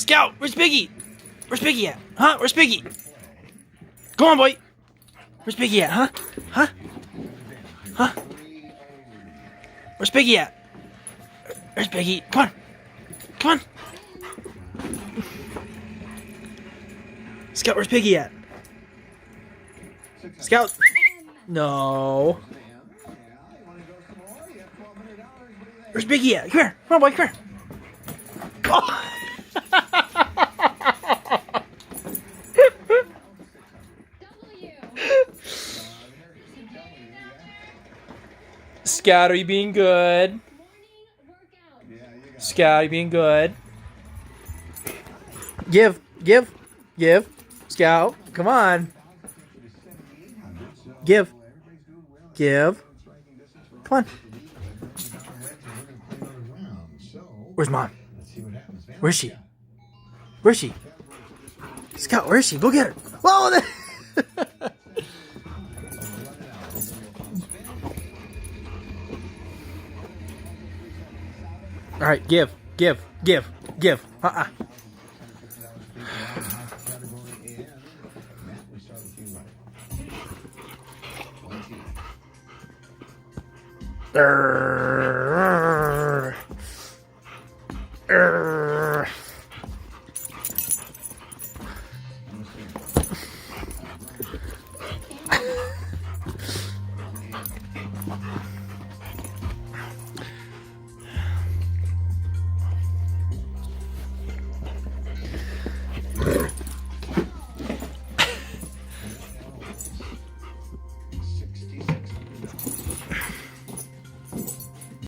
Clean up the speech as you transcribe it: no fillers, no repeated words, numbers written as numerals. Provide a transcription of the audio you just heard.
Scout, where's Biggie? Where's Biggie at? Huh? Where's Biggie? Go on, boy. Where's Biggie at? Huh? Huh? Huh? Where's Biggie at? Where's Biggie? Come on. Come on. Scout, where's Biggie at? Scout. No. Where's Biggie at? Come here. Come on, boy. Come here. Oh. Scout, are you being good? Scout, are you being good? Give. Scout, come on. Give. Come on. Where's Mom? Where's she? Where's she? Scout, where is she? Go get her. Whoa! All right, give. Urgh.